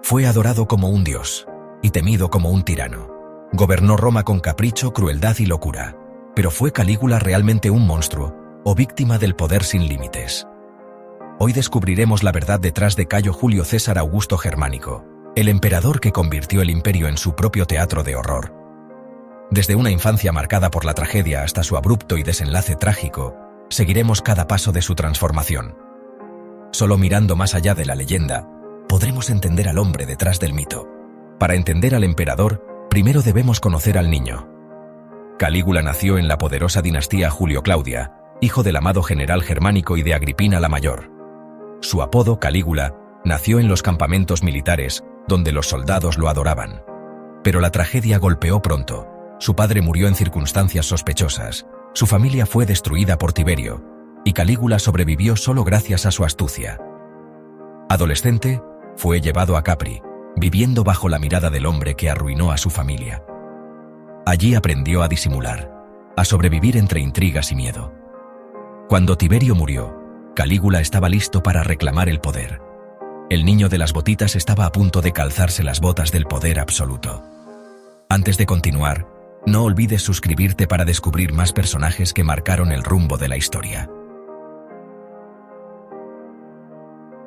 Fue adorado como un dios y temido como un tirano. Gobernó Roma con capricho, crueldad y locura. Pero ¿fue Calígula realmente un monstruo o víctima del poder sin límites? Hoy descubriremos la verdad detrás de Cayo Julio César Augusto Germánico, el emperador que convirtió el imperio en su propio teatro de horror. Desde una infancia marcada por la tragedia hasta su abrupto y desenlace trágico, seguiremos cada paso de su transformación. Solo mirando más allá de la leyenda, podremos entender al hombre detrás del mito. Para entender al emperador, primero debemos conocer al niño. Calígula nació en la poderosa dinastía Julio-Claudia, hijo del amado general Germánico y de Agripina la Mayor. Su apodo, Calígula, nació en los campamentos militares, donde los soldados lo adoraban. Pero la tragedia golpeó pronto. Su padre murió en circunstancias sospechosas, su familia fue destruida por Tiberio, y Calígula sobrevivió solo gracias a su astucia. Adolescente, fue llevado a Capri, viviendo bajo la mirada del hombre que arruinó a su familia. Allí aprendió a disimular, a sobrevivir entre intrigas y miedo. Cuando Tiberio murió, Calígula estaba listo para reclamar el poder. El niño de las botitas estaba a punto de calzarse las botas del poder absoluto. Antes de continuar, no olvides suscribirte para descubrir más personajes que marcaron el rumbo de la historia.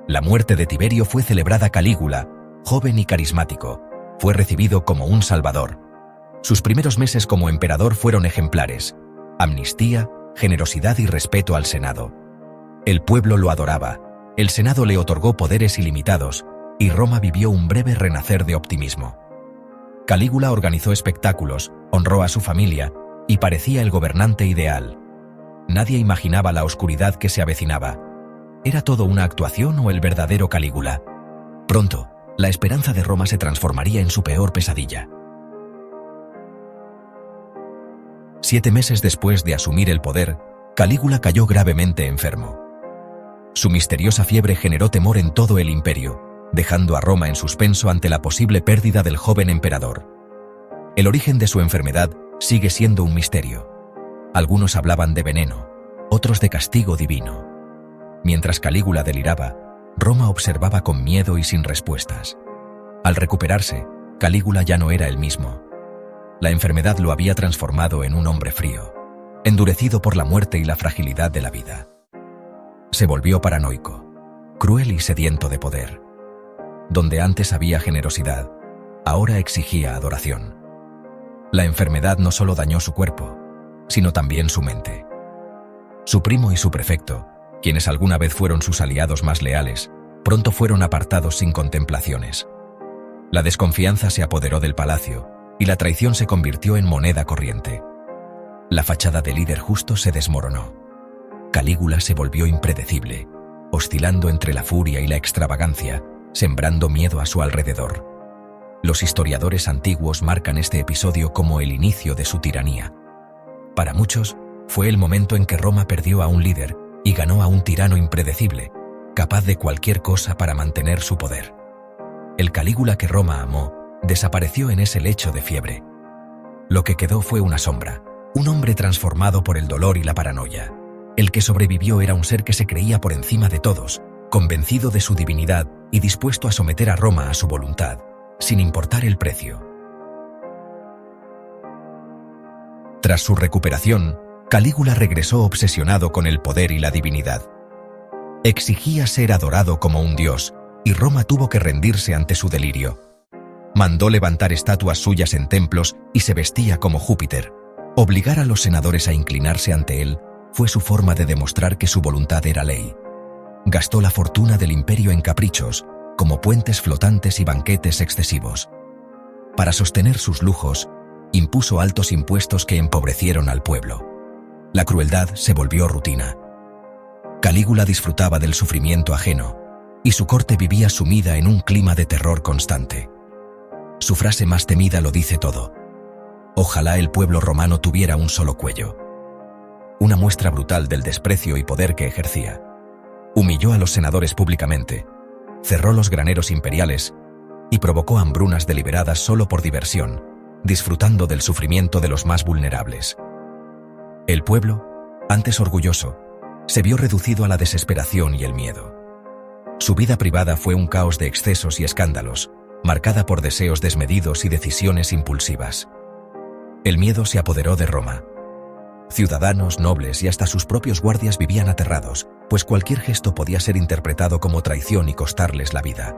La muerte de Tiberio fue celebrada. Calígula, joven y carismático, fue recibido como un salvador. Sus primeros meses como emperador fueron ejemplares: amnistía, generosidad y respeto al Senado. El pueblo lo adoraba, el Senado le otorgó poderes ilimitados, y Roma vivió un breve renacer de optimismo. Calígula organizó espectáculos, honró a su familia, y parecía el gobernante ideal. Nadie imaginaba la oscuridad que se avecinaba. ¿Era todo una actuación o el verdadero Calígula? Pronto, la esperanza de Roma se transformaría en su peor pesadilla. 7 meses después de asumir el poder, Calígula cayó gravemente enfermo. Su misteriosa fiebre generó temor en todo el imperio, dejando a Roma en suspenso ante la posible pérdida del joven emperador. El origen de su enfermedad sigue siendo un misterio. Algunos hablaban de veneno, otros de castigo divino. Mientras Calígula deliraba, Roma observaba con miedo y sin respuestas. Al recuperarse, Calígula ya no era el mismo. La enfermedad lo había transformado en un hombre frío, endurecido por la muerte y la fragilidad de la vida. Se volvió paranoico, cruel y sediento de poder. Donde antes había generosidad, ahora exigía adoración. La enfermedad no solo dañó su cuerpo, sino también su mente. Su primo y su prefecto, quienes alguna vez fueron sus aliados más leales, pronto fueron apartados sin contemplaciones. La desconfianza se apoderó del palacio, y la traición se convirtió en moneda corriente. La fachada de líder justo se desmoronó. Calígula se volvió impredecible, oscilando entre la furia y la extravagancia, sembrando miedo a su alrededor. Los historiadores antiguos marcan este episodio como el inicio de su tiranía. Para muchos, fue el momento en que Roma perdió a un líder y ganó a un tirano impredecible, capaz de cualquier cosa para mantener su poder. El Calígula que Roma amó desapareció en ese lecho de fiebre. Lo que quedó fue una sombra, un hombre transformado por el dolor y la paranoia. El que sobrevivió era un ser que se creía por encima de todos, convencido de su divinidad y dispuesto a someter a Roma a su voluntad, sin importar el precio. Tras su recuperación, Calígula regresó obsesionado con el poder y la divinidad. Exigía ser adorado como un dios, y Roma tuvo que rendirse ante su delirio. Mandó levantar estatuas suyas en templos y se vestía como Júpiter. Obligar a los senadores a inclinarse ante él fue su forma de demostrar que su voluntad era ley. Gastó la fortuna del imperio en caprichos, como puentes flotantes y banquetes excesivos. Para sostener sus lujos, impuso altos impuestos que empobrecieron al pueblo. La crueldad se volvió rutina. Calígula disfrutaba del sufrimiento ajeno, y su corte vivía sumida en un clima de terror constante. Su frase más temida lo dice todo: ojalá el pueblo romano tuviera un solo cuello. Una muestra brutal del desprecio y poder que ejercía. Humilló a los senadores públicamente, cerró los graneros imperiales y provocó hambrunas deliberadas solo por diversión, disfrutando del sufrimiento de los más vulnerables. El pueblo, antes orgulloso, se vio reducido a la desesperación y el miedo. Su vida privada fue un caos de excesos y escándalos, marcada por deseos desmedidos y decisiones impulsivas. El miedo se apoderó de Roma. Ciudadanos, nobles y hasta sus propios guardias vivían aterrados, pues cualquier gesto podía ser interpretado como traición y costarles la vida.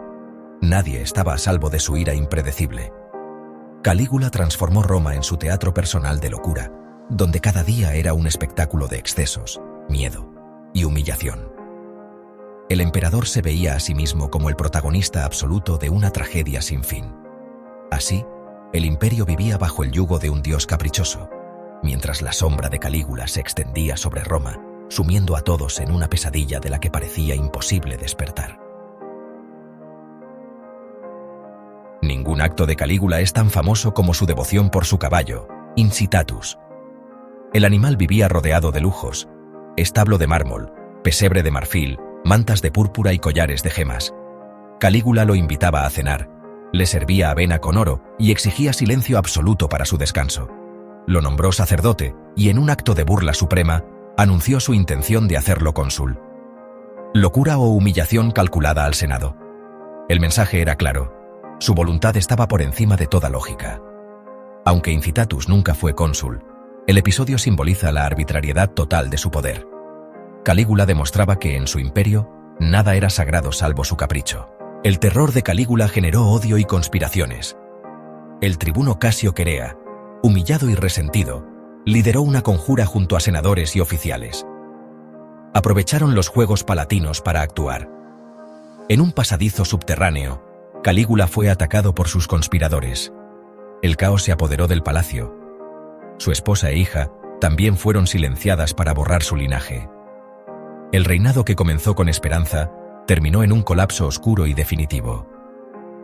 Nadie estaba a salvo de su ira impredecible. Calígula transformó Roma en su teatro personal de locura, donde cada día era un espectáculo de excesos, miedo y humillación. El emperador se veía a sí mismo como el protagonista absoluto de una tragedia sin fin. Así, el imperio vivía bajo el yugo de un dios caprichoso, mientras la sombra de Calígula se extendía sobre Roma, sumiendo a todos en una pesadilla de la que parecía imposible despertar. Ningún acto de Calígula es tan famoso como su devoción por su caballo, Incitatus. El animal vivía rodeado de lujos: establo de mármol, pesebre de marfil, mantas de púrpura y collares de gemas. Calígula lo invitaba a cenar, le servía avena con oro y exigía silencio absoluto para su descanso. Lo nombró sacerdote y, en un acto de burla suprema, anunció su intención de hacerlo cónsul. Locura o humillación calculada al Senado. El mensaje era claro: su voluntad estaba por encima de toda lógica. Aunque Incitatus nunca fue cónsul, el episodio simboliza la arbitrariedad total de su poder. Calígula demostraba que en su imperio nada era sagrado salvo su capricho. El terror de Calígula generó odio y conspiraciones. El tribuno Casio Querea, humillado y resentido, lideró una conjura junto a senadores y oficiales. Aprovecharon los Juegos Palatinos para actuar. En un pasadizo subterráneo, Calígula fue atacado por sus conspiradores. El caos se apoderó del palacio. Su esposa e hija también fueron silenciadas para borrar su linaje. El reinado, que comenzó con esperanza, terminó en un colapso oscuro y definitivo.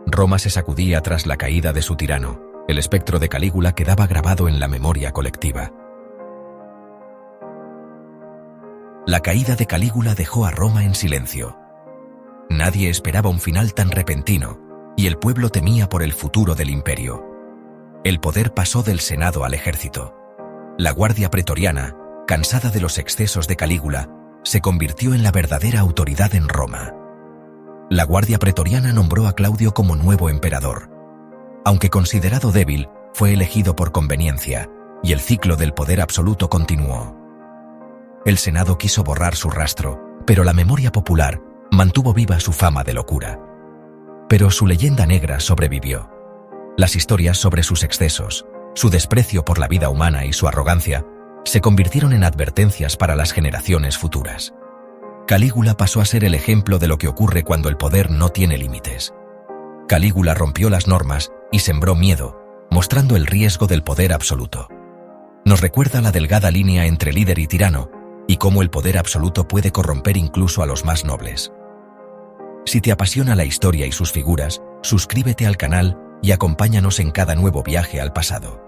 Roma se sacudía tras la caída de su tirano. El espectro de Calígula quedaba grabado en la memoria colectiva. La caída de Calígula dejó a Roma en silencio. Nadie esperaba un final tan repentino, y el pueblo temía por el futuro del imperio. El poder pasó del Senado al ejército. La Guardia Pretoriana, cansada de los excesos de Calígula, se convirtió en la verdadera autoridad en Roma. La Guardia Pretoriana nombró a Claudio como nuevo emperador. Aunque considerado débil, fue elegido por conveniencia, y el ciclo del poder absoluto continuó. El Senado quiso borrar su rastro, pero la memoria popular mantuvo viva su fama de locura. Pero su leyenda negra sobrevivió. Las historias sobre sus excesos, su desprecio por la vida humana y su arrogancia se convirtieron en advertencias para las generaciones futuras. Calígula pasó a ser el ejemplo de lo que ocurre cuando el poder no tiene límites. Calígula rompió las normas y sembró miedo, mostrando el riesgo del poder absoluto. Nos recuerda la delgada línea entre líder y tirano, y cómo el poder absoluto puede corromper incluso a los más nobles. Si te apasiona la historia y sus figuras, suscríbete al canal y acompáñanos en cada nuevo viaje al pasado.